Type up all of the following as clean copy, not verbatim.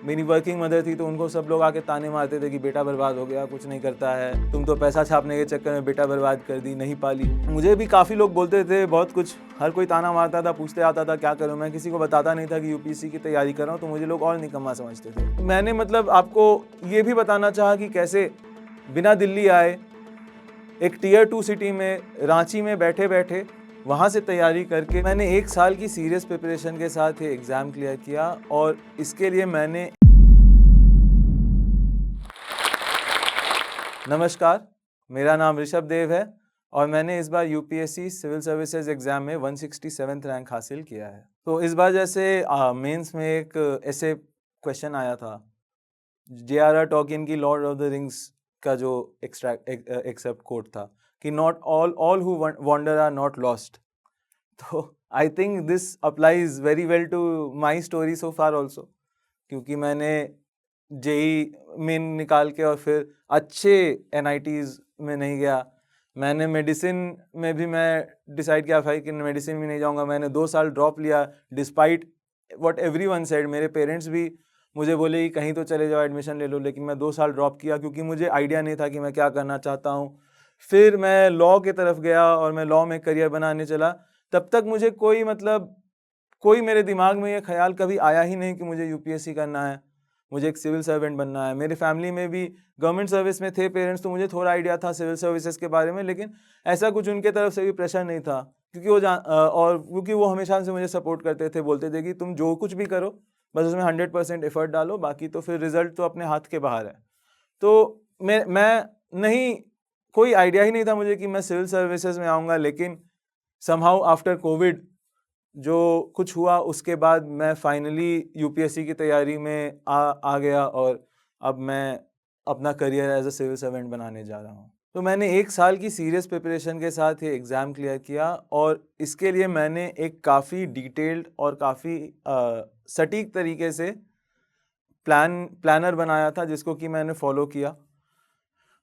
मेरी working mother थी तो उनको सब लोग आके ताने मारते थे कि बेटा बर्बाद हो गया, कुछ नहीं करता है, तुम तो पैसा छापने के चक्कर में बेटा बर्बाद कर दी, नहीं पाली। मुझे भी काफ़ी लोग बोलते थे बहुत कुछ, हर कोई ताना मारता था, पूछते आता था क्या करूँ। मैं किसी को बताता नहीं था कि यूपीएससी की तैयारी कर रहा हूँ, तो मुझे लोग और निकम्मा समझते थे। मैंने मतलब आपको ये भी बताना चाहा कि कैसे बिना दिल्ली आए एक टियर 2 सिटी में रांची में बैठे बैठे वहाँ से तैयारी करके मैंने 1 साल की सीरियस प्रिपरेशन के साथ ये एग्ज़ाम क्लियर किया। और इसके लिए मैंने नमस्कार, मेरा नाम ऋषभ देव है और मैंने इस बार यूपीएससी सिविल सर्विसेज एग्ज़ाम में 167th रैंक हासिल किया है। तो इस बार जैसे मेंस में एक ऐसे क्वेश्चन आया था, J.R.R. टॉकिन की लॉर्ड ऑफ द रिंग्स का जो एक्सेप्ट कोट था कि not all who wander are not lost. तो I think this applies very well to my story so far also, क्योंकि मैंने जेई मेन निकाल के और फिर अच्छे एनआईटीज़ में नहीं गया। मैंने मेडिसिन में भी मैं डिसाइड किया था कि मेडिसिन भी नहीं जाऊंगा। मैंने 2 साल ड्रॉप लिया डिस्पाइट व्हाट एवरीवन सेड। मेरे पेरेंट्स भी मुझे बोले कि कहीं तो चले जाओ, एडमिशन ले लो, लेकिन मैं 2 साल ड्रॉप किया क्योंकि मुझे आइडिया नहीं था कि मैं क्या करना चाहता हूँ। फिर मैं लॉ की तरफ गया और मैं लॉ में करियर बनाने चला। तब तक मुझे कोई मेरे दिमाग में ये ख्याल कभी आया ही नहीं कि मुझे यूपीएससी करना है, मुझे एक सिविल सर्वेंट बनना है। मेरे फैमिली में भी गवर्नमेंट सर्विस में थे पेरेंट्स, तो मुझे थोड़ा आइडिया था सिविल सर्विसेज के बारे में, लेकिन ऐसा कुछ उनके तरफ से भी प्रेशर नहीं था क्योंकि वो हमेशा से मुझे सपोर्ट करते थे, बोलते थे कि तुम जो कुछ भी करो बस उसमें 100% एफर्ट डालो, बाकी तो फिर रिजल्ट तो अपने हाथ के बाहर है। तो मैं नहीं, कोई आइडिया ही नहीं था मुझे कि मैं सिविल सर्विसेज में आऊँगा। लेकिन समहाउ आफ्टर कोविड जो कुछ हुआ उसके बाद मैं फाइनली यूपीएससी की तैयारी में आ गया और अब मैं अपना career as a civil servant बनाने जा रहा हूँ। तो मैंने 1 साल की सीरियस प्रिपरेशन के साथ ये एग्ज़ाम क्लियर किया और इसके लिए मैंने एक काफ़ी डिटेल्ड और काफ़ी सटीक तरीके से प्लानर बनाया था, जिसको कि मैंने फॉलो किया।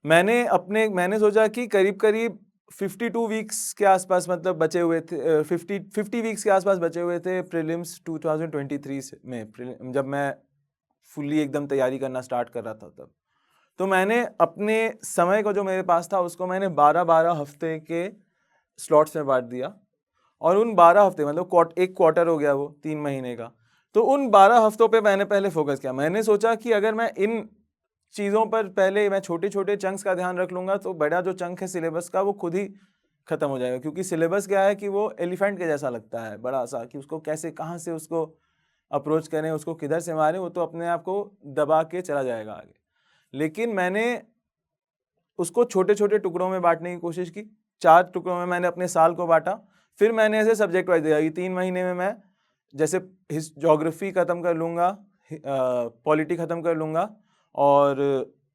मैंने सोचा कि करीब 52 वीक्स के आसपास मतलब बचे हुए थे, 50 वीक्स के आसपास बचे हुए थे प्रीलिम्स 2023 में, जब मैं फुल्ली एकदम तैयारी करना स्टार्ट कर रहा था तब। तो मैंने अपने समय को जो मेरे पास था उसको मैंने 12-12 हफ्ते के स्लॉट्स में बांट दिया। और उन 12 हफ्ते मतलब एक क्वार्टर हो गया वो 3 महीने का। तो उन 12 हफ्तों पे मैंने पहले फोकस किया। मैंने सोचा कि अगर मैं इन चीज़ों पर पहले मैं छोटे छोटे चंक्स का ध्यान रख लूँगा तो बड़ा जो चंक है सिलेबस का वो खुद ही ख़त्म हो जाएगा। क्योंकि सिलेबस क्या है कि वो एलिफेंट के जैसा लगता है, बड़ा सा, कि उसको कैसे कहाँ से उसको अप्रोच करें, उसको किधर से मारें, वो तो अपने आप को दबा के चला जाएगा आगे। लेकिन मैंने उसको छोटे छोटे टुकड़ों में बांटने की कोशिश की। 4 टुकड़ों में मैंने अपने साल को बांटा। फिर मैंने ऐसे सब्जेक्ट वाइज दिया कि 3 महीने में मैं जैसे ज्योग्राफी ख़त्म कर लूँगा, पॉलिटी ख़त्म कर लूँगा और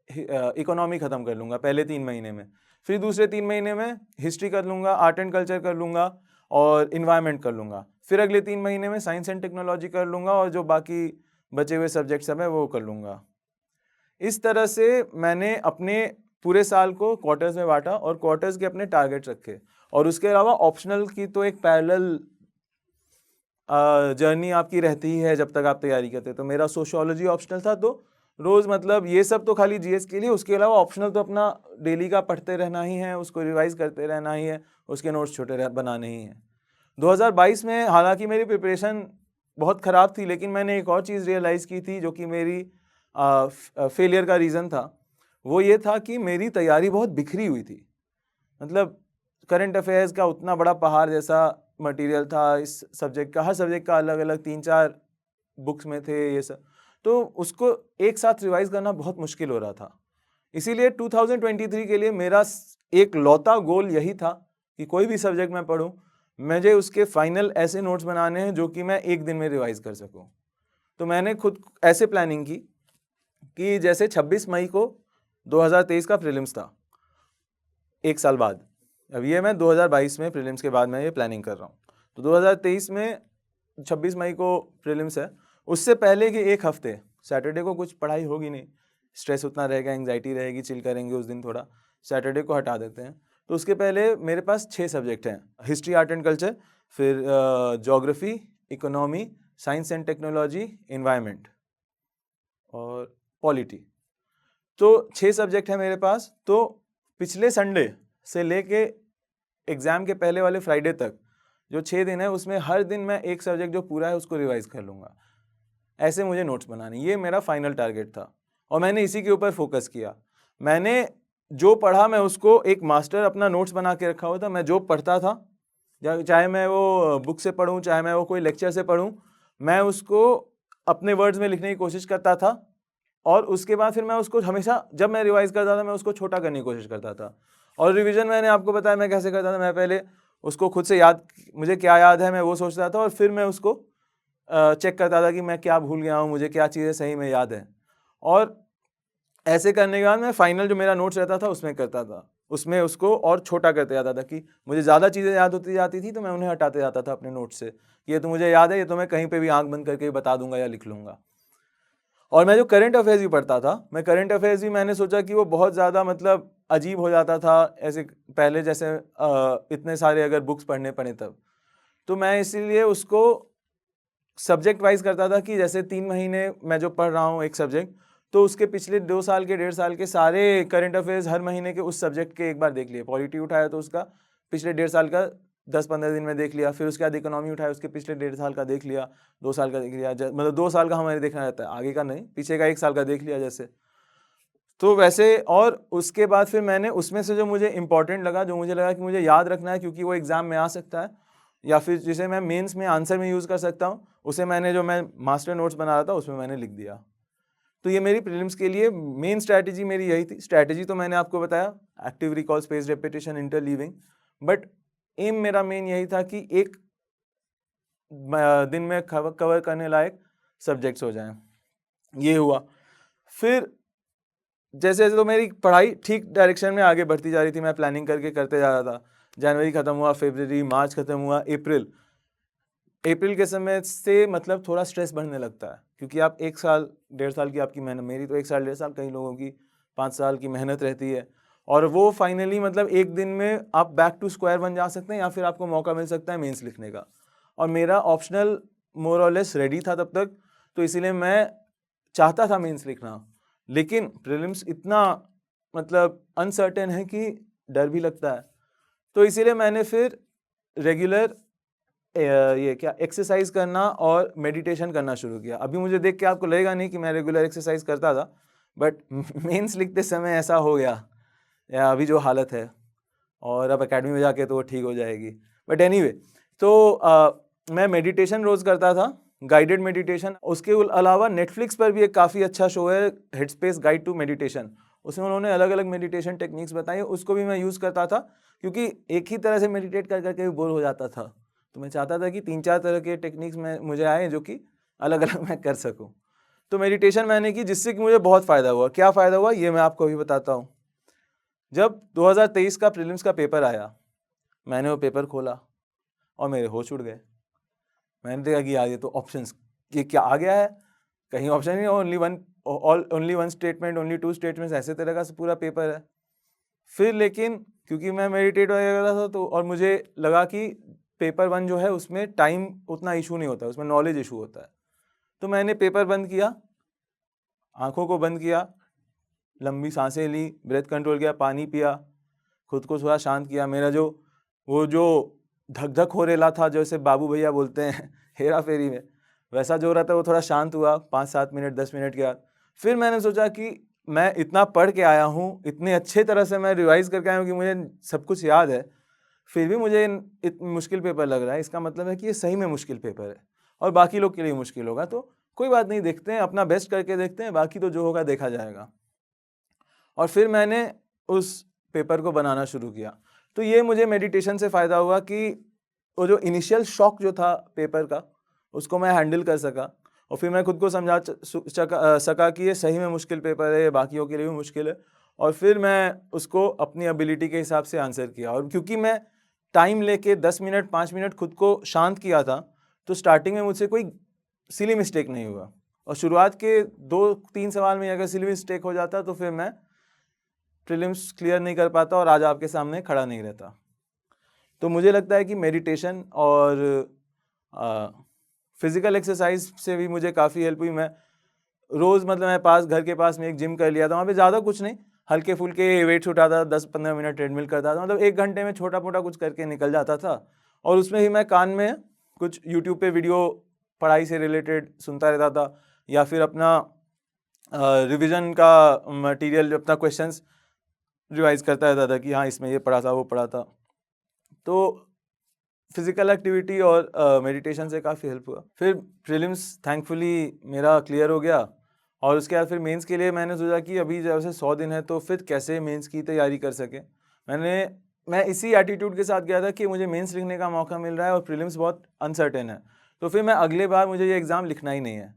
इकोनॉमी ख़त्म कर लूँगा पहले 3 महीने में। फिर दूसरे 3 महीने में हिस्ट्री कर लूँगा, आर्ट एंड कल्चर कर लूँगा और इन्वायरमेंट कर लूँगा। फिर अगले 3 महीने में साइंस एंड टेक्नोलॉजी कर लूँगा और जो बाकी बचे हुए सब्जेक्ट सब है वो कर लूँगा। इस तरह से मैंने अपने पूरे साल को क्वार्टर्स में बांटा और क्वार्टर्स के अपने टारगेट रखे। और उसके अलावा ऑप्शनल की तो एक पैरेलल जर्नी आपकी रहती ही है जब तक आप तैयारी करते। तो मेरा सोशियोलॉजी ऑप्शनल था, तो रोज़ मतलब ये सब तो खाली जीएस के लिए, उसके अलावा ऑप्शनल तो अपना डेली का पढ़ते रहना ही है, उसको रिवाइज करते रहना ही है, उसके नोट्स छोटे बनाने ही हैं। 2022 में हालांकि मेरी प्रिपरेशन बहुत ख़राब थी, लेकिन मैंने एक और चीज़ रियलाइज़ की थी जो कि मेरी फेलियर का रीज़न था। वो ये था कि मेरी तैयारी बहुत बिखरी हुई थी। मतलब करंट अफेयर्स का उतना बड़ा पहाड़ जैसा मटेरियल था, इस सब्जेक्ट का, हर सब्जेक्ट का अलग अलग 3-4 बुक्स में थे ये सब, तो उसको एक साथ रिवाइज करना बहुत मुश्किल हो रहा था। इसीलिए 2023 के लिए मेरा एक लौता गोल यही था कि कोई भी सब्जेक्ट मैं पढूं, मुझे उसके फाइनल ऐसे नोट्स बनाने हैं जो कि मैं एक दिन में रिवाइज कर सकूं। तो मैंने खुद ऐसे प्लानिंग की कि जैसे 26 मई को 2023 का प्रीलिम्स था, एक साल बाद। अब ये मैं 2022 में प्रीलिम्स के बाद मैं ये प्लानिंग कर रहा हूँ। तो 2023 में 26 मई को प्रीलिम्स है। उससे पहले के एक हफ्ते, सैटरडे को कुछ पढ़ाई होगी नहीं, स्ट्रेस उतना रहेगा, एंग्जाइटी रहेगी, चिल करेंगे उस दिन थोड़ा, सैटरडे को हटा देते हैं। तो उसके पहले मेरे पास 6 सब्जेक्ट हैं, हिस्ट्री, आर्ट एंड कल्चर, फिर geography, economy, science and technology, environment. और पॉलिटी। तो 6 सब्जेक्ट है मेरे पास। तो पिछले संडे से लेके एग्ज़ाम के पहले वाले फ्राइडे तक जो 6 दिन है उसमें हर दिन मैं एक सब्जेक्ट जो पूरा है उसको रिवाइज कर लूँगा। ऐसे मुझे नोट्स बनाने, ये मेरा फाइनल टारगेट था और मैंने इसी के ऊपर फोकस किया। मैंने जो पढ़ा मैं उसको एक मास्टर अपना नोट्स बना के रखा हुआ था। मैं जो पढ़ता था, चाहे मैं वो बुक से पढूँ, चाहे मैं वो कोई लेक्चर से पढूँ, मैं उसको अपने वर्ड्स में लिखने की कोशिश करता था और उसके बाद फिर मैं उसको हमेशा जब मैं रिवाइज़ करता था मैं उसको छोटा करने की कोशिश करता था। और रिवीजन मैंने आपको बताया मैं कैसे करता था। मैं पहले उसको खुद से याद, मुझे क्या याद है मैं वो सोचता था और फिर मैं उसको चेक करता था कि मैं क्या भूल गया हूँ, मुझे क्या चीज़ें सही में याद है। और ऐसे करने के बाद मैं फाइनल जो मेरा नोट्स रहता था उसमें करता था, उसमें उसको और छोटा करते जाता था कि मुझे ज़्यादा चीज़ें याद होती जाती थी तो मैं उन्हें हटाते जाता था अपने नोट्स से कि ये तो मुझे याद है, ये तो मैं कहीं पे भी आंख बंद करके बता दूंगा या लिख लूँगा। और मैं जो करंट अफेयर्स भी पढ़ता था, मैं करंट अफेयर्स भी मैंने सोचा कि वो बहुत ज़्यादा मतलब अजीब हो जाता था ऐसे पहले जैसे इतने सारे अगर बुक्स पढ़ने पड़े तब। तो मैं इसीलिए उसको सब्जेक्ट वाइज करता था कि जैसे 3 महीने मैं जो पढ़ रहा हूँ एक सब्जेक्ट, तो उसके पिछले 2 साल के 1.5 साल के सारे करंट अफेयर्स हर महीने के उस सब्जेक्ट के एक बार देख लिए। पॉलिटी उठाया तो उसका पिछले 1.5 साल का 10-15 दिन में देख लिया। फिर उसके बाद इकोनॉमी उठाया, उसके पिछले 1.5 साल का देख लिया, 2 साल का देख लिया। मतलब 2 साल का हमारे देखना रहता है, आगे का नहीं, पीछे का 1 साल का देख लिया जैसे। तो वैसे और उसके बाद फिर मैंने उसमें से जो मुझे इंपॉर्टेंट लगा, जो मुझे लगा कि मुझे याद रखना है क्योंकि वो एग्ज़ाम में आ सकता है या फिर जिसे मैं मेंस में आंसर में यूज़ कर सकता हूँ, उसे मैंने जो मैं मास्टर नोट्स बना रहा था उसमें मैंने लिख दिया। तो ये मेरी प्रीलिम्स के लिए मेन स्ट्रैटेजी मेरी यही थी। स्ट्रैटेजी तो मैंने आपको बताया, active recall, space repetition, interleaving, but um मेरा मेन यही था कि एक दिन में कवर करने लायक सब्जेक्ट्स हो जाएं। ये हुआ। फिर जैसे जैसे तो मेरी पढ़ाई ठीक डायरेक्शन में आगे बढ़ती जा रही थी, मैं प्लानिंग करके करते जा रहा था। जनवरी खत्म हुआ, फरवरी, मार्च खत्म हुआ, अप्रैल के समय से मतलब थोड़ा स्ट्रेस बढ़ने लगता है क्योंकि आप 1 साल 1.5 साल की आपकी मेहनत, मेरी तो 1 साल 1.5 साल, कई लोगों की 5 साल की मेहनत रहती है और वो फाइनली मतलब एक दिन में आप बैक टू स्क्वायर वन जा सकते हैं या फिर आपको मौका मिल सकता है मेंस लिखने का। और मेरा ऑप्शनल मोर और लेस रेडी था तब तक, तो इसीलिए मैं चाहता था मेंस लिखना, लेकिन प्रीलिम्स इतना मतलब अनसर्टेन है कि डर भी लगता है। तो इसीलिए मैंने फिर रेगुलर ये क्या एक्सरसाइज करना और मेडिटेशन करना शुरू किया। अभी मुझे देख के आपको लगेगा नहीं कि मैं रेगुलर एक्सरसाइज करता था, बट मेंस लिखते समय ऐसा हो गया या अभी जो हालत है, और अब एकेडमी में जाके तो वो ठीक हो जाएगी। बट एनीवे, तो मैं मेडिटेशन रोज़ करता था, गाइडेड मेडिटेशन। उसके अलावा नेटफ्लिक्स पर भी एक काफ़ी अच्छा शो है, हेडस्पेस गाइड टू मेडिटेशन। उसमें उन्होंने अलग अलग मेडिटेशन टेक्निक्स बताई, उसको भी मैं यूज़ करता था क्योंकि एक ही तरह से मेडिटेट कर करके भी बोर हो जाता था। तो मैं चाहता था कि 3-4 तरह के टेक्निक्स में मुझे आए जो कि अलग अलग मैं कर सकूँ। तो मेडिटेशन मैंने की जिससे कि मुझे बहुत फ़ायदा हुआ। क्या फ़ायदा हुआ ये मैं आपको अभी बताता हूँ। जब 2023 का प्रीलिम्स का पेपर आया, मैंने वो पेपर खोला और मेरे होश उड़ गए। मैंने देखा कि यार ये तो ऑप्शंस, ये क्या आ गया है, कहीं ऑप्शन नहीं, only one statement, only 2 statements, ऐसे तरह का पूरा पेपर है। फिर लेकिन क्योंकि मैं मेडिटेट वगैरह कर रहा था तो और मुझे लगा कि पेपर 1 जो है उसमें टाइम उतना इशू नहीं होता, उसमें नॉलेज इशू होता है। तो मैंने पेपर बंद किया, आंखों को बंद किया, लंबी सांसें ली, ब्रेथ कंट्रोल किया, पानी पिया, खुद को थोड़ा शांत किया। मेरा जो वो जो धक धक हो रहा था, जैसे बाबू भैया बोलते हैं हेरा फेरी में, वैसा जो हो रहा था वो थोड़ा शांत हुआ 5-7 मिनट 10 मिनट के बाद। फिर मैंने सोचा कि मैं इतना पढ़ के आया हूँ, इतने अच्छे तरह से मैं रिवाइज करके आया हूँ कि मुझे सब कुछ याद है, फिर भी मुझे मुश्किल पेपर लग रहा है, इसका मतलब है कि ये सही में मुश्किल पेपर है और बाकी लोग के लिए मुश्किल होगा। तो कोई बात नहीं, देखते हैं, अपना बेस्ट करके देखते हैं, बाकी तो जो होगा देखा जाएगा। और फिर मैंने उस पेपर को बनाना शुरू किया। तो ये मुझे मेडिटेशन से फ़ायदा हुआ कि वो जो इनिशियल शॉक जो था पेपर का, उसको मैं हैंडल कर सका और फिर मैं खुद को समझा सका कि ये सही में मुश्किल पेपर है, ये बाकियों के लिए भी मुश्किल है। और फिर मैं उसको अपनी एबिलिटी के हिसाब से आंसर किया। और क्योंकि मैं टाइम लेके 10 मिनट 5 मिनट खुद को शांत किया था, तो स्टार्टिंग में मुझसे कोई सिली मिस्टेक नहीं हुआ। और शुरुआत के 2-3 सवाल में अगर सिली मिस्टेक हो जाता तो फिर मैं प्रीलिम्स क्लियर नहीं कर पाता और आज आपके सामने खड़ा नहीं रहता। तो मुझे लगता है कि मेडिटेशन और फिज़िकल एक्सरसाइज से भी मुझे काफ़ी हेल्प हुई। मैं रोज़ मतलब मैं पास घर के पास में एक जिम कर लिया था, वहाँ पे ज़्यादा कुछ नहीं, हल्के फुल्के वेट्स उठाता था, 10-15 मिनट ट्रेडमिल करता था, मतलब 1 घंटे में छोटा मोटा कुछ करके निकल जाता था। और उसमें ही मैं कान में कुछ यूट्यूब पे वीडियो पढ़ाई से रिलेटेड सुनता रहता था, या फिर अपना रिवीजन का मटेरियल, अपना क्वेश्चंस रिवाइज करता रहता था कि हाँ इसमें ये पढ़ा था वो पढ़ा था। तो फिजिकल एक्टिविटी और मेडिटेशन से काफ़ी हेल्प हुआ। फिर प्रीलिम्स थैंकफुली मेरा क्लियर हो गया, और उसके बाद फिर मेंस के लिए मैंने सोचा कि अभी जैसे 100 दिन है तो फिर कैसे मेंस की तैयारी कर सके। मैं इसी एटीट्यूड के साथ गया था कि मुझे मेंस लिखने का मौका मिल रहा है और प्रीलिम्स बहुत अनसर्टेन है, तो फिर मैं अगले बार मुझे ये एग्ज़ाम लिखना ही नहीं है,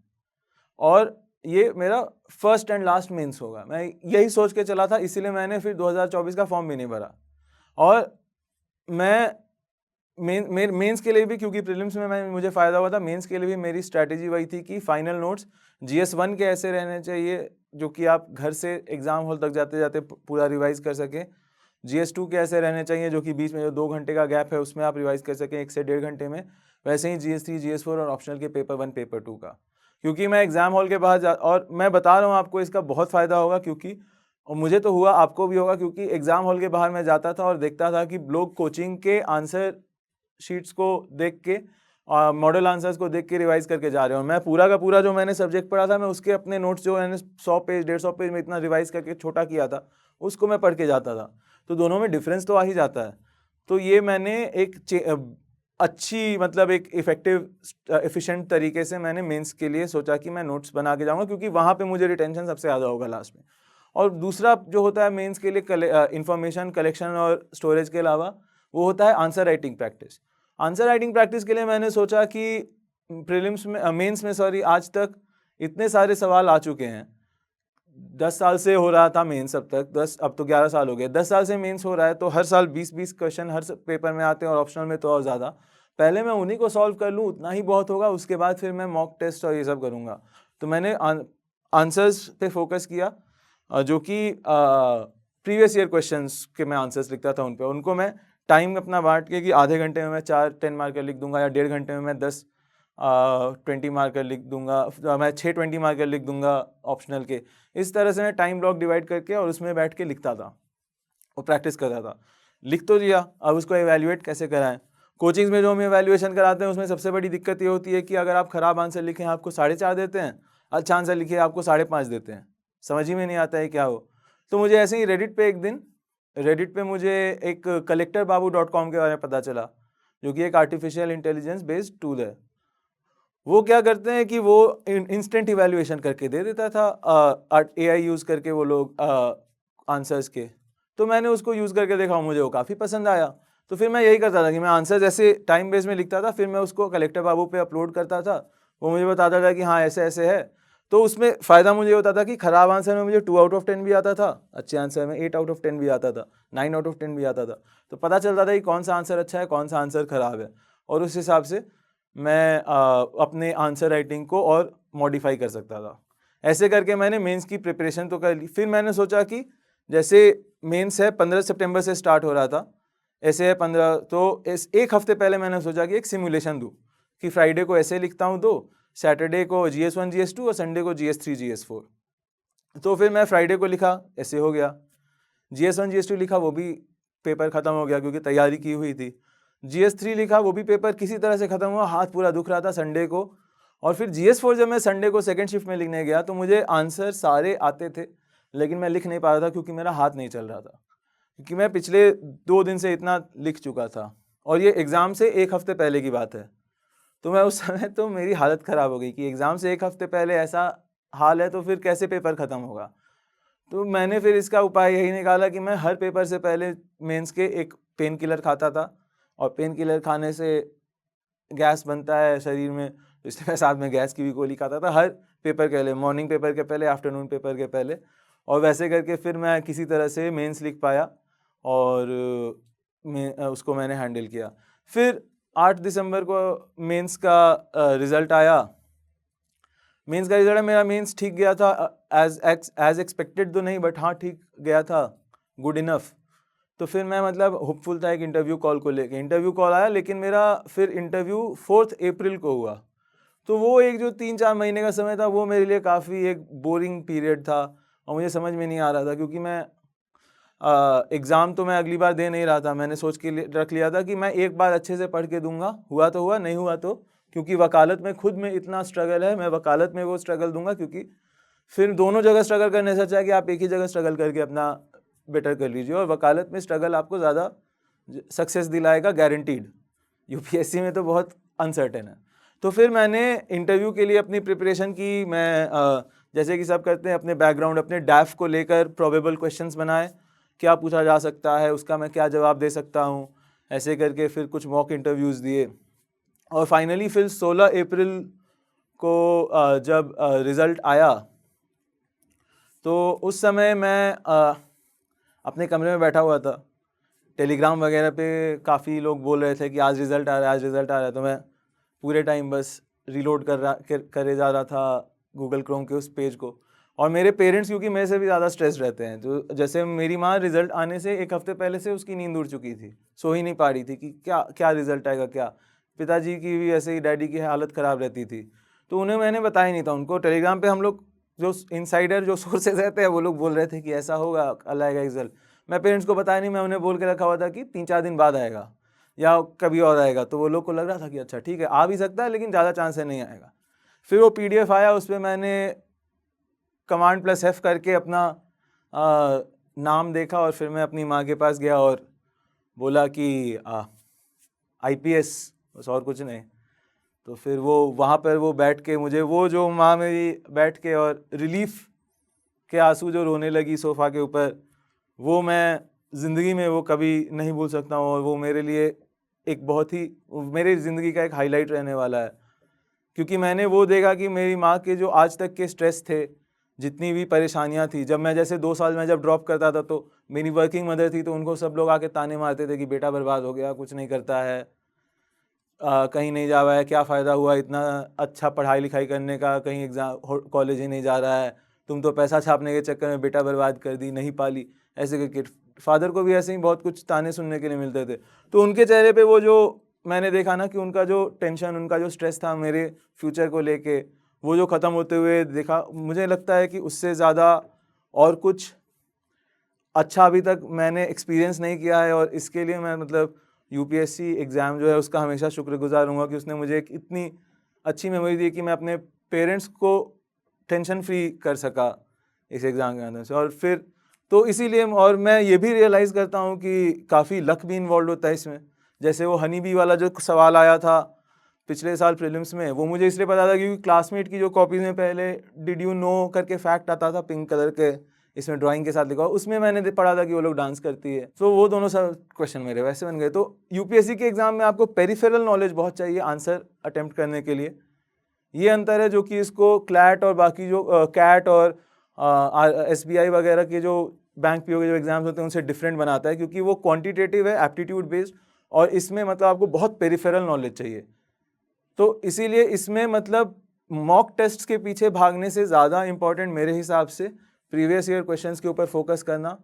और ये मेरा फर्स्ट एंड लास्ट मेंस होगा। मैं यही सोच के चला था, इसीलिए मैंने फिर 2024 का फॉर्म भी नहीं भरा। और मैं मेंस के लिए भी, क्योंकि प्रीलिम्स में मुझे फ़ायदा हुआ था, मेंस के लिए भी मेरी स्ट्रैटेजी वही थी कि फाइनल नोट्स GS1 के ऐसे रहने चाहिए जो कि आप घर से एग्ज़ाम हॉल तक जाते जाते पूरा रिवाइज़ कर सकें। GS2 के ऐसे रहने चाहिए जो कि बीच में जो 2 घंटे का गैप है उसमें आप रिवाइज़ कर सकें 1 से 1.5 घंटे में। वैसे ही GS3, GS4 और ऑप्शनल के पेपर 1, पेपर 2 का। क्योंकि मैं एग्ज़ाम हॉल के बाहर और मैं बता रहा हूँ आपको, इसका बहुत फ़ायदा होगा, क्योंकि और मुझे तो हुआ, आपको भी होगा, क्योंकि एग्ज़ाम हॉल के बाहर मैं जाता था और देखता था कि लोग कोचिंग के आंसर शीट्स को देख के, मॉडल आंसर्स को देख के रिवाइज करके जा रहे हो। मैं पूरा का पूरा जो मैंने सब्जेक्ट पढ़ा था, मैं उसके अपने नोट्स जो मैंने 100 पेज 150 पेज में इतना रिवाइज करके छोटा किया था, उसको मैं पढ़ के जाता था। तो दोनों में डिफरेंस तो आ ही जाता है। तो ये मैंने एक अच्छी, मतलब एक इफेक्टिव एफिशिएंट तरीके से मैंने मेंस के लिए सोचा कि मैं नोट्स बना के जाऊँगा, क्योंकि वहाँ पे मुझे रिटेंशन सबसे ज़्यादा होगा लास्ट में। और दूसरा जो होता है मेंस के लिए इंफॉर्मेशन कलेक्शन और स्टोरेज के अलावा, वो होता है answer writing practice. Answer writing practice के लिए मैंने सोचा कि प्रीलिम्स में मेंस में सॉरी आज तक इतने सारे सवाल आ चुके हैं, 10 साल से हो रहा था मेंस, अब तो 11 साल हो गए, 10 साल से मेंस हो रहा है, तो हर साल 20-20 क्वेश्चन हर पेपर में आते हैं, और ऑप्शनल में तो और ज़्यादा। पहले मैं उन्हीं को सॉल्व कर लूँ, उतना ही बहुत होगा, उसके बाद फिर मैं मॉक टेस्ट और ये सब करूँगा। तो मैंने आंसर्स पे फोकस किया, जो कि प्रीवियस ईयर क्वेश्चंस के मैं आंसर्स लिखता था उनको मैं टाइम अपना बांट के कि आधे घंटे में मैं 4-10 मार्कर लिख दूंगा, या 1.5 घंटे में मैं 20 मार्कर लिख दूंगा, मैं 6 20 मार्कर लिख दूंगा ऑप्शनल के। इस तरह से मैं टाइम ब्लॉक डिवाइड करके और उसमें बैठ के लिखता था और प्रैक्टिस करता था। लिख तो दिया, अब उसको एवेल्युएट कैसे कराएं। कोचिंग्स में जो हम एवेल्युएशन कराते हैं उसमें सबसे बड़ी दिक्कत ये होती है कि अगर आप ख़राब आंसर लिखें आपको 4.5 देते हैं, अच्छा आंसर लिखे आपको 5.5 देते हैं। समझ ही में नहीं आता है क्या हो। तो मुझे ऐसे ही रेडिट पे मुझे एक collectorbabu.com के बारे में पता चला, जो कि एक आर्टिफिशियल इंटेलिजेंस बेस्ड टूल है। वो क्या करते हैं कि वो इंस्टेंट इवैल्यूएशन करके दे देता था, AI यूज़ करके वो लोग आंसर्स के। तो मैंने उसको यूज़ करके देखा, मुझे वो काफ़ी पसंद आया। तो फिर मैं यही करता था कि मैं आंसर्स ऐसे टाइम बेस में लिखता था, फिर मैं उसको कलेक्टर बाबू पे अपलोड करता था, वो मुझे बताता था कि हाँ ऐसे ऐसे है। तो उसमें फ़ायदा मुझे होता था कि ख़राब आंसर में मुझे 2 आउट ऑफ 10 भी आता था, अच्छे आंसर में 8 आउट ऑफ 10 भी आता था, 9 आउट ऑफ 10 भी आता था। तो पता चलता था कि कौन सा आंसर अच्छा है, कौन सा आंसर ख़राब है, और उस हिसाब से मैं अपने आंसर राइटिंग को और मॉडिफाई कर सकता था। ऐसे करके मैंने मेंस की प्रिपरेशन तो कर ली। फिर मैंने सोचा कि जैसे मेंस है 15 सितंबर से स्टार्ट हो रहा था, ऐसे है 15, तो एक हफ्ते पहले मैंने सोचा कि एक सिमुलेशन दूँ कि फ्राइडे को ऐसे लिखता हूँ, तो सैटरडे को GS1 GS2 और संडे को GS3 GS4। तो फिर मैं फ्राइडे को लिखा, ऐसे हो गया। GS1 GS2 लिखा, वो भी पेपर ख़त्म हो गया क्योंकि तैयारी की हुई थी। GS3 लिखा, वो भी पेपर किसी तरह से ख़त्म हुआ, हाथ पूरा दुख रहा था संडे को। और फिर GS4 जब मैं संडे को सेकंड शिफ्ट में लिखने गया तो मुझे आंसर सारे आते थे, लेकिन मैं लिख नहीं पा रहा था क्योंकि मेरा हाथ नहीं चल रहा था, क्योंकि मैं पिछले 2 दिन से इतना लिख चुका था, और ये एग्ज़ाम से 1 हफ्ते पहले की बात है। तो मैं उस समय तो मेरी हालत ख़राब हो गई कि एग्ज़ाम से 1 हफ्ते पहले ऐसा हाल है तो फिर कैसे पेपर ख़त्म होगा। तो मैंने फिर इसका उपाय यही निकाला कि मैं हर पेपर से पहले मेंस के एक पेन किलर खाता था, और पेन किलर खाने से गैस बनता है शरीर में, तो इसलिए मैं साथ में गैस की भी गोली खाता था हर पेपर के लिए, मॉर्निंग पेपर के पहले, आफ्टरनून पेपर के पहले। और वैसे करके फिर मैं किसी तरह से मेंस लिख पाया, और उसको मैंने हैंडल किया। फिर 8 दिसंबर को मेंस का रिज़ल्ट आया। मेंस का रिजल्ट मेरा मेंस ठीक गया था, एज एक्सपेक्टेड तो नहीं, बट हाँ ठीक गया था, गुड इनफ। तो फिर मैं मतलब होपफुल था एक इंटरव्यू कॉल को लेके। इंटरव्यू कॉल आया, लेकिन मेरा फिर इंटरव्यू 4 अप्रैल को हुआ। तो वो एक जो 3-4 महीने का समय था वो मेरे लिए काफ़ी एक बोरिंग पीरियड था और मुझे समझ में नहीं आ रहा था, क्योंकि मैं एग्ज़ाम तो मैं अगली बार दे नहीं रहा था। मैंने सोच के रख लिया था कि मैं एक बार अच्छे से पढ़ के दूंगा, हुआ तो हुआ, नहीं हुआ तो, क्योंकि वकालत में खुद में इतना स्ट्रगल है, मैं वकालत में वो स्ट्रगल दूंगा, क्योंकि फिर दोनों जगह स्ट्रगल करने से अच्छा है कि आप एक ही जगह स्ट्रगल करके अपना बेटर कर लीजिए। और वकालत में स्ट्रगल आपको ज़्यादा सक्सेस दिलाएगा, गारंटीड। यूपीएससी में तो बहुत अनसर्टेन है। तो फिर मैंने इंटरव्यू के लिए अपनी प्रिपरेशन की। मैं जैसे कि सब करते हैं, अपने बैकग्राउंड, अपने डैफ को लेकर प्रोबेबल क्वेश्चंस बनाए, क्या पूछा जा सकता है, उसका मैं क्या जवाब दे सकता हूँ, ऐसे करके फिर कुछ मॉक इंटरव्यूज़ दिए। और फाइनली फिर 16 अप्रैल को जब रिज़ल्ट आया, तो उस समय मैं अपने कमरे में बैठा हुआ था। टेलीग्राम वगैरह पे काफ़ी लोग बोल रहे थे कि आज रिज़ल्ट आ रहा है, आज रिज़ल्ट आ रहा है। तो मैं पूरे टाइम बस रीलोड करे जा रहा था गूगल क्रोम के उस पेज को। और मेरे पेरेंट्स क्योंकि मेरे से भी ज़्यादा स्ट्रेस रहते हैं, तो जैसे मेरी माँ रिज़ल्ट आने से एक हफ़्ते पहले से उसकी नींद उड़ चुकी थी, सो ही नहीं पा रही थी कि क्या क्या रिज़ल्ट आएगा क्या। पिताजी की भी ऐसे ही, डैडी की हालत ख़राब रहती थी, तो उन्हें मैंने बताया नहीं था उनको। टेलीग्राम पे हम लोग जो इनसाइडर जो सोर्सेज रहते हैं वो लोग बोल रहे थे कि ऐसा होगा, कल आएगा रिज़ल्ट। मैं पेरेंट्स को बताया नहीं, मैं उन्हें बोल के रखा हुआ था कि 3-4 दिन बाद आएगा या कभी और आएगा। तो वो लोग को लग रहा था कि अच्छा ठीक है, आ भी सकता है, लेकिन ज़्यादा चांस है नहीं आएगा। फिर वो PDF आया, उस पर मैंने Command+F करके अपना नाम देखा और फिर मैं अपनी माँ के पास गया और बोला कि IPS, बस और कुछ नहीं। तो फिर वो वहाँ पर वो बैठ के मुझे, वो जो माँ मेरी बैठ के और रिलीफ के आंसू जो रोने लगी सोफ़ा के ऊपर, वो मैं ज़िंदगी में वो कभी नहीं भूल सकता हूँ। और वो मेरे लिए एक बहुत ही, मेरी ज़िंदगी का एक हाईलाइट रहने वाला है, क्योंकि मैंने वो देखा कि मेरी माँ के जो आज तक के स्ट्रेस थे, जितनी भी परेशानियाँ थी, जब मैं जैसे 2 साल में जब ड्रॉप करता था, तो मेरी वर्किंग मदर थी, तो उनको सब लोग आके ताने मारते थे कि बेटा बर्बाद हो गया, कुछ नहीं करता है, कहीं नहीं जा रहा है, क्या फ़ायदा हुआ इतना अच्छा पढ़ाई लिखाई करने का, कहीं एग्ज़ाम कॉलेज ही नहीं जा रहा है, तुम तो पैसा छापने के चक्कर में बेटा बर्बाद कर दी, नहीं पाली, ऐसे करके। फादर को भी ऐसे ही बहुत कुछ ताने सुनने के लिए मिलते थे। तो उनके चेहरे पे वो जो मैंने देखा ना कि उनका जो टेंशन, उनका जो स्ट्रेस था मेरे फ्यूचर को लेके, वो जो ख़त्म होते हुए देखा, मुझे लगता है कि उससे ज़्यादा और कुछ अच्छा अभी तक मैंने एक्सपीरियंस नहीं किया है। और इसके लिए मैं मतलब यूपीएससी एग्ज़ाम जो है उसका हमेशा शुक्रगुजार रहूँगा कि उसने मुझे एक इतनी अच्छी मेमोरी दी कि मैं अपने पेरेंट्स को टेंशन फ्री कर सका इस एग्ज़ाम के अंदर से। और फिर तो इसीलिए, और मैं ये भी रियलाइज़ करता हूँ कि काफ़ी लक भी इन्वॉल्व होता है इसमें। जैसे वो हनी बी वाला जो सवाल आया था पिछले साल प्रीलिम्स में, वो मुझे इसलिए पता था क्योंकि क्लासमेट की जो कॉपीज़ में पहले डिड यू नो करके फैक्ट आता था पिंक कलर के, इसमें ड्राइंग के साथ लिखा हुआ, उसमें मैंने पढ़ा था कि वो लोग डांस करती है। तो वो दोनों सब क्वेश्चन मेरे वैसे बन गए। तो यूपीएससी के एग्जाम में आपको पेरिफेरल नॉलेज बहुत चाहिए आंसर अटेम्प्ट करने के लिए। ये अंतर है जो कि इसको क्लैट और बाकी जो कैट और SBI वगैरह के जो बैंक पीओ के जो एग्जाम्स होते हैं उनसे डिफरेंट बनाता है, क्योंकि वो क्वांटिटेटिव है, एप्टीट्यूड बेस्ड, और इसमें मतलब आपको बहुत पेरिफेरल नॉलेज चाहिए। तो इसीलिए इसमें मतलब मॉक टेस्ट के पीछे भागने से ज़्यादा इम्पॉर्टेंट मेरे हिसाब से प्रीवियस ईयर क्वेश्चंस के ऊपर फोकस करना,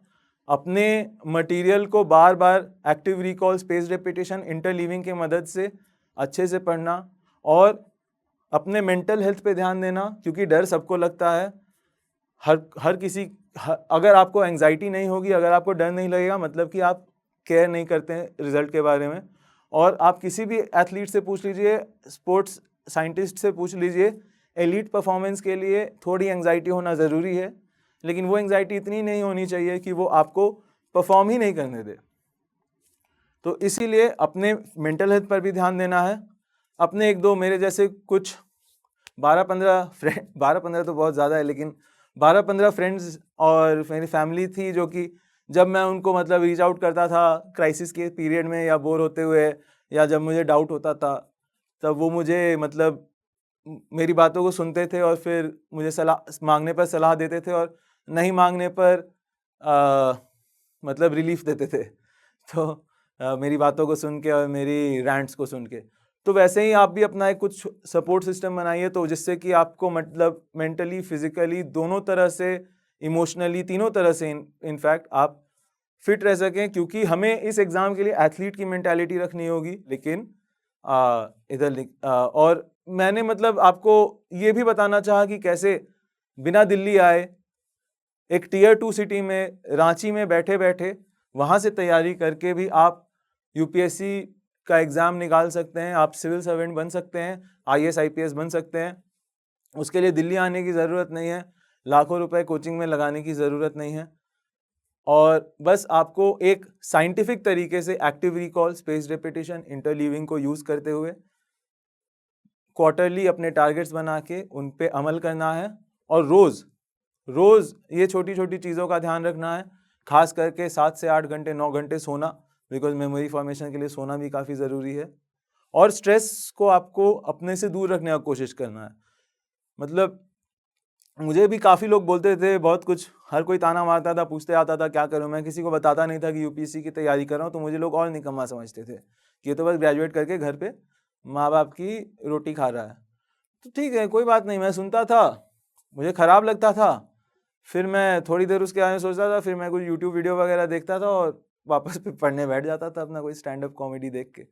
अपने मटेरियल को बार बार active recall, space repetition, interleaving के मदद से अच्छे से पढ़ना, और अपने मेंटल हेल्थ पे ध्यान देना, क्योंकि डर सबको लगता है। हर किसी अगर आपको एंजाइटी नहीं होगी, अगर आपको डर नहीं लगेगा, मतलब कि आप केयर नहीं करते हैं रिजल्ट के बारे में। और आप किसी भी एथलीट से पूछ लीजिए, स्पोर्ट्स साइंटिस्ट से पूछ लीजिए, एलीट परफॉर्मेंस के लिए थोड़ी एंजाइटी होना ज़रूरी है, लेकिन वो एंजाइटी इतनी नहीं होनी चाहिए कि वो आपको परफॉर्म ही नहीं करने दे। तो इसीलिए अपने मेंटल हेल्थ पर भी ध्यान देना है। अपने एक दो मेरे जैसे कुछ 12-15 फ्रेंड, 12-15 तो बहुत ज़्यादा है, लेकिन 12-15 फ्रेंड्स और मेरी फैमिली थी जो कि जब मैं उनको मतलब रीच आउट करता था क्राइसिस के पीरियड में, या बोर होते हुए, या जब मुझे डाउट होता था, तब वो मुझे मतलब मेरी बातों को सुनते थे और फिर मुझे सलाह मांगने पर सलाह देते थे, और नहीं मांगने पर मतलब रिलीफ देते थे। तो मेरी बातों को सुन के और मेरी रैंट्स को सुन के। तो वैसे ही आप भी अपना एक कुछ सपोर्ट सिस्टम बनाइए, तो जिससे कि आपको मतलब मेंटली, फिजिकली, दोनों तरह से, इमोशनली, तीनों तरह से इनफैक्ट आप फिट रह सकें। क्योंकि हमें इस एग्ज़ाम के लिए एथलीट की मेंटालिटी रखनी होगी, लेकिन और मैंने मतलब आपको ये भी बताना चाहा कि कैसे बिना दिल्ली आए एक टियर 2 सिटी में रांची में बैठे बैठे वहाँ से तैयारी करके भी आप यूपीएससी का एग्ज़ाम निकाल सकते हैं, आप सिविल सर्वेंट बन सकते हैं, आईएएस आईपीएस बन सकते हैं। उसके लिए दिल्ली आने की ज़रूरत नहीं है, लाखों रुपए कोचिंग में लगाने की ज़रूरत नहीं है, और बस आपको एक साइंटिफिक तरीके से active recall, space repetition, interleaving को यूज़ करते हुए क्वार्टरली अपने टारगेट्स बना के उन पे अमल करना है, और रोज़ ये छोटी छोटी चीज़ों का ध्यान रखना है, खास करके 7 से 8 घंटे 9 घंटे सोना, बिकॉज मेमोरी फॉर्मेशन के लिए सोना भी काफ़ी ज़रूरी है, और स्ट्रेस को आपको अपने से दूर रखने का कोशिश करना है। मतलब मुझे भी काफ़ी लोग बोलते थे बहुत कुछ, हर कोई ताना मारता था, पूछते आता था क्या करूं, मैं किसी को बताता नहीं था कि यूपीएससी की तैयारी कर रहा हूँ, तो मुझे लोग और निकम्मा समझते थे कि ये तो बस ग्रेजुएट करके घर पे माँ बाप की रोटी खा रहा है। तो ठीक है, कोई बात नहीं, मैं सुनता था, मुझे ख़राब लगता था, फिर मैं थोड़ी देर उसके बारे में सोचता था, फिर मैं कुछ यूट्यूब वीडियो वगैरह देखता था और वापस पे पढ़ने बैठ जाता था अपना कोई स्टैंड अप कॉमेडी देख के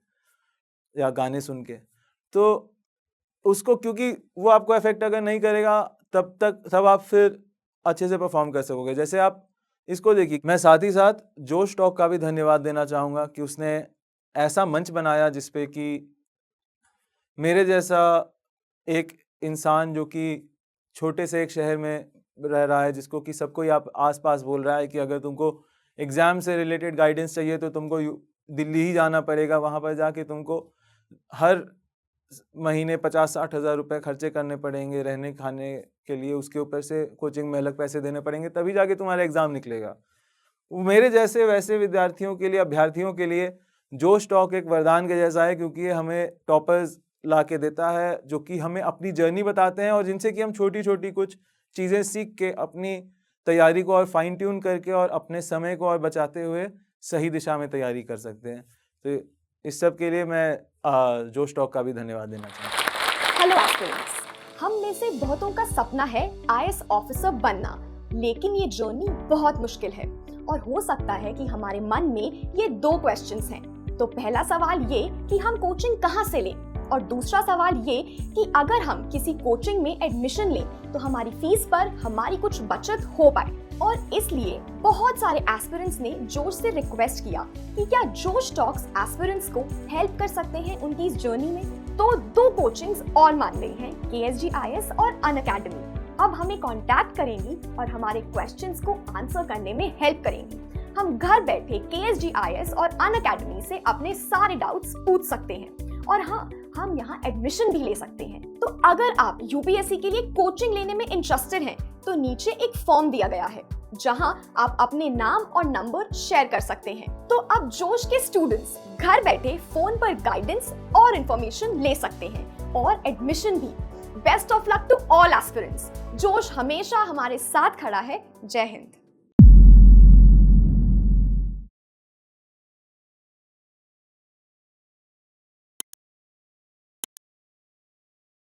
या गाने सुन के। तो उसको, क्योंकि वो आपको इफेक्ट अगर नहीं करेगा तब आप फिर अच्छे से परफॉर्म कर सकोगे। जैसे आप इसको देखिए, मैं साथ ही साथ जोश टॉक का भी धन्यवाद देना चाहूँगा कि उसने ऐसा मंच बनाया जिसपे कि मेरे जैसा एक इंसान जो कि छोटे से एक शहर में रह रहा है, जिसको कि सब कोई आप आसपास बोल रहा है कि अगर तुमको एग्ज़ाम से रिलेटेड गाइडेंस चाहिए तो तुमको दिल्ली ही जाना पड़ेगा, वहाँ पर जाके तुमको हर महीने 50-60 हज़ार रुपये खर्चे करने पड़ेंगे रहने खाने के लिए, उसके ऊपर से कोचिंग में अलग पैसे देने पड़ेंगे, तभी जाके तुम्हारा एग्ज़ाम निकलेगा। मेरे जैसे वैसे विद्यार्थियों के लिए, अभ्यर्थियों के लिए जोश टॉक एक वरदान के जैसा है, क्योंकि ये हमें टॉपर्स ला के देता है, जो कि हमें अपनी जर्नी बताते हैं और जिनसे कि हम छोटी छोटी कुछ चीज़ें सीख के अपनी तैयारी को और फाइन ट्यून करके और अपने समय को और बचाते हुए सही दिशा में तैयारी कर सकते हैं। तो इस सब के लिए मैं जोश टॉक का भी धन्यवाद देना चाहता हूँ। हेलो एस्पिरेंट्स, हम में से बहुतों का सपना है आईएएस ऑफिसर बनना, लेकिन ये जर्नी बहुत मुश्किल है और हो सकता है कि हमारे मन में ये 2 क्वेश्चंस हैं। तो पहला सवाल ये कि हम कोचिंग कहाँ से लें, और दूसरा सवाल ये कि अगर हम किसी कोचिंग में एडमिशन लें तो हमारी फीस पर हमारी कुछ बचत हो पाए। और इसलिए बहुत सारे एस्पिरेंट्स ने जोश से रिक्वेस्ट किया कि क्या जोश टॉक्स एस्पिरेंट्स को हेल्प कर सकते हैं उनकी इस जर्नी में। तो 2 कोचिंग्स और मान रही हैं, केएसजी आईएएस और अनअकैडमी। अब हमें कांटेक्ट करेंगी और हमारे क्वेश्चंस को आंसर करने में हेल्प करेंगी। हम घर बैठे केएसजी आईएएस और अनअकैडमी से अपने सारे डाउट्स पूछ सकते हैं, और हाँ, हम यहाँ एडमिशन भी ले सकते हैं। तो अगर आप यूपीएससी के लिए कोचिंग लेने में इंटरेस्टेड हैं, तो नीचे एक फॉर्म दिया गया है जहां आप अपने नाम और नंबर शेयर कर सकते हैं। तो अब जोश के स्टूडेंट्स घर बैठे फोन पर गाइडेंस और इंफॉर्मेशन ले सकते हैं और एडमिशन भी। Best of luck to all aspirants. जोश हमेशा हमारे साथ खड़ा है। जय हिंद।